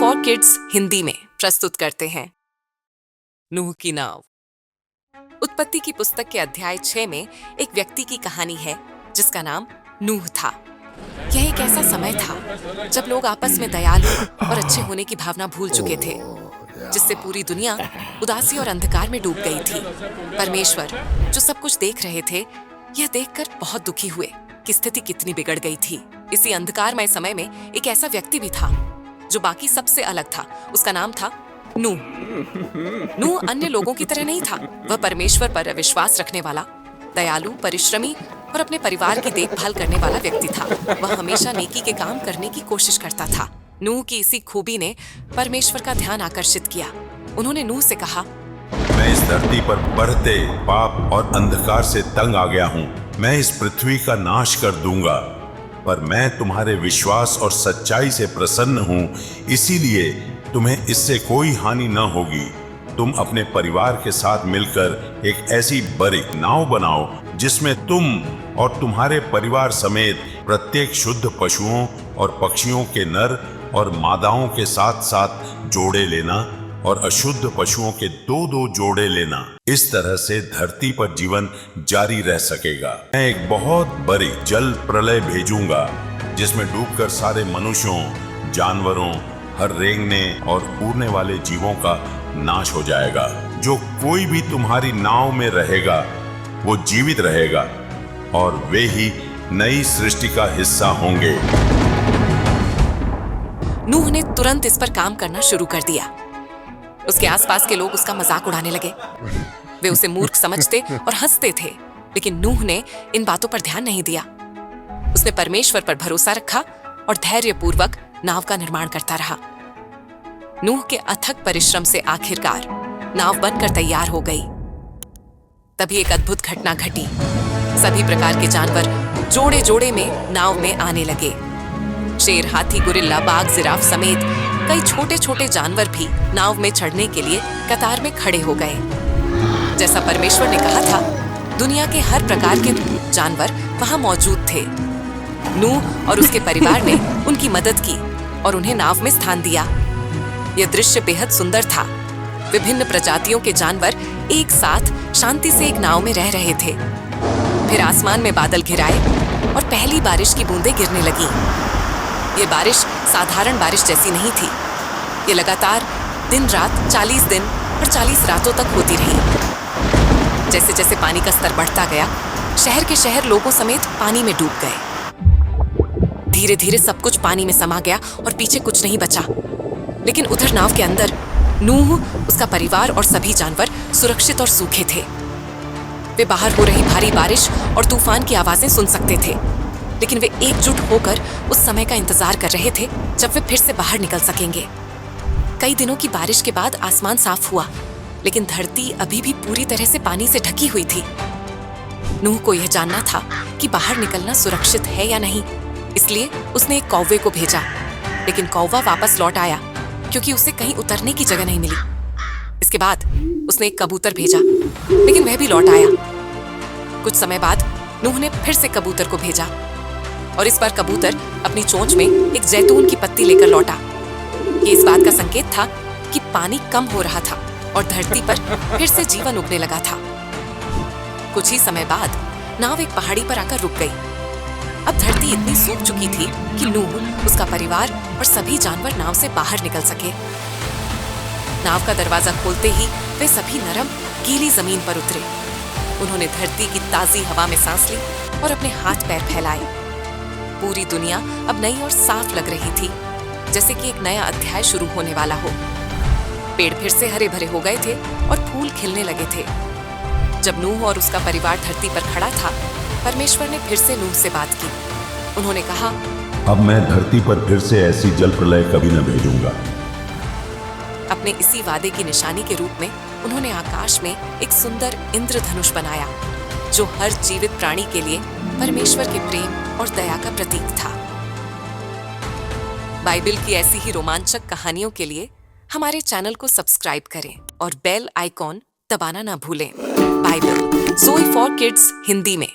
For kids Hindi में प्रस्तुत करते हैं नूह की नाव। उत्पत्ति की पुस्तक के अध्याय 6 में एक व्यक्ति की कहानी है जिसका नाम नूह था। यह एक ऐसा समय था जब लोग आपस में दयालु और अच्छे होने की भावना भूल चुके थे, जिससे पूरी दुनिया उदासी और अंधकार में डूब गई थी। परमेश्वर जो सब कुछ देख रहे थे, यह देखकर बहुत दुखी हुए कि स्थिति कितनी बिगड़ गई थी। इसी अंधकारमय समय में एक ऐसा व्यक्ति भी था जो बाकी सबसे अलग था। उसका नाम था नूह। नूह अन्य लोगों की तरह नहीं था। वह परमेश्वर पर विश्वास रखने वाला, दयालु, परिश्रमी और अपने परिवार की देखभाल करने वाला व्यक्ति था। वह हमेशा नेकी के काम करने की कोशिश करता था। नूह की इसी खूबी ने परमेश्वर का ध्यान आकर्षित किया। उन्होंने नूह से कहा, मैं इस धरती पर बढ़ते पाप और अंधकार से तंग आ गया हूँ। मैं इस पृथ्वी का नाश कर दूंगा, पर मैं तुम्हारे विश्वास और सच्चाई से प्रसन्न हूँ, इसीलिए तुम्हें इससे कोई हानि न होगी। तुम अपने परिवार के साथ मिलकर एक ऐसी बड़ी नाव बनाओ जिसमें तुम और तुम्हारे परिवार समेत प्रत्येक शुद्ध पशुओं और पक्षियों के नर और मादाओं के साथ साथ जोड़े लेना और अशुद्ध पशुओं के 2-2 जोड़े लेना। इस तरह से धरती पर जीवन जारी रह सकेगा। मैं एक बहुत बड़ी जल प्रलय भेजूंगा जिसमें डूबकर सारे मनुष्यों, जानवरों, हर रेंगने और उड़ने वाले जीवों का नाश हो जाएगा। जो कोई भी तुम्हारी नाव में रहेगा वो जीवित रहेगा और वे ही नई सृष्टि का हिस्सा होंगे। नूह ने तुरंत इस पर काम करना शुरू कर दिया। उसके आसपास के लोग उसका मजाक उड़ाने लगे। वे उसे मूर्ख समझते और हंसते थे, लेकिन नूह ने इन बातों पर ध्यान नहीं दिया। उसने परमेश्वर पर भरोसा रखा और धैर्यपूर्वक नाव का निर्माण करता रहा। नूह के अथक परिश्रम से आखिरकार नाव बनकर तैयार हो गई। तभी एक अद्भुत घटना घटी। सभी प्रकार के जानवर जोड़े जोड़े में नाव में आने लगे। शेर, हाथी, गुरिल्ला, बाघ, जिराफ समेत कई छोटे छोटे जानवर भी नाव में चढ़ने के लिए कतार में खड़े हो गए। जैसा परमेश्वर ने कहा था, दुनिया के हर प्रकार के जानवर वहां मौजूद थे। नूह और उसके परिवार ने उनकी मदद की और उन्हें नाव में स्थान दिया। यह दृश्य बेहद सुंदर था। विभिन्न प्रजातियों के जानवर एक साथ शांति से एक नाव में रह रहे थे। फिर आसमान में बादल घिराए और पहली बारिश की बूंदें गिरने लगीं। ये बारिश साधारण बारिश जैसी नहीं थी। ये लगातार दिन रात 40 दिन और 40 रातों तक होती रही। जैसे जैसे पानी का स्तर बढ़ता गया, शहर के शहर लोगों समेत पानी में डूब गए। धीरे धीरे सब कुछ पानी में समा गया और पीछे कुछ नहीं बचा। लेकिन उधर नाव के अंदर नूह, उसका परिवार और सभी जानवर सुरक्षित और सूखे थे। वे बाहर हो रही भारी बारिश और तूफान की आवाजें सुन सकते थे, लेकिन वे एकजुट होकर उस समय का इंतजार कर रहे थे जब वे फिर से बाहर निकल सकेंगे। कई दिनों की बारिश के बाद आसमान साफ हुआ, लेकिन धरती अभी भी पूरी तरह से पानी से ढकी हुई थी। नूह को यह जानना था कि बाहर निकलना सुरक्षित है या नहीं, इसलिए उसने एक कौवे को भेजा। लेकिन कौवा वापस लौट आया क्योंकि उसे कहीं उतरने की जगह नहीं मिली। इसके बाद उसने एक कबूतर भेजा, लेकिन वह भी लौट आया। कुछ समय बाद नूह ने फिर से कबूतर को भेजा और इस बार कबूतर अपनी चोंच में एक जैतून की पत्ती लेकर लौटा। ये इस बात का संकेत था कि पानी कम हो रहा था और धरती पर फिर से जीवन उगने लगा था। कुछ ही समय बाद नाव एक पहाड़ी पर आकर रुक गई। अब धरती इतनी सूख चुकी थी कि नूह, उसका परिवार और सभी जानवर नाव से बाहर निकल सके। नाव का दरवाजा खोलते ही वे सभी नरम, गीली जमीन पर उतरे। उन्होंने धरती की ताजी हवा में सांस ली और अपने हाथ पैर फैलाए। पूरी दुनिया अब नई और साफ लग रही थी, जैसे कि एक नया अध्याय शुरू होने वाला हो। पेड़ फिर से हरे भरे हो गए थे और फूल खिलने लगे थे। जब नूह और उसका परिवार धरती पर खड़ा था, परमेश्वर ने फिर से नूह से बात की। उन्होंने कहा, अब मैं धरती पर फिर से ऐसी जल प्रलय कभी न भेजूंगा। अपने इसी वादे की निशानी के रूप में उन्होंने आकाश में एक सुंदर इंद्रधनुष बनाया, जो हर जीवित प्राणी के लिए परमेश्वर के प्रेम और दया का प्रतीक था। बाइबल की ऐसी ही रोमांचक कहानियों के लिए हमारे चैनल को सब्सक्राइब करें और बेल आइकॉन दबाना ना भूलें। बाइबल, जोई फॉर किड्स हिंदी में।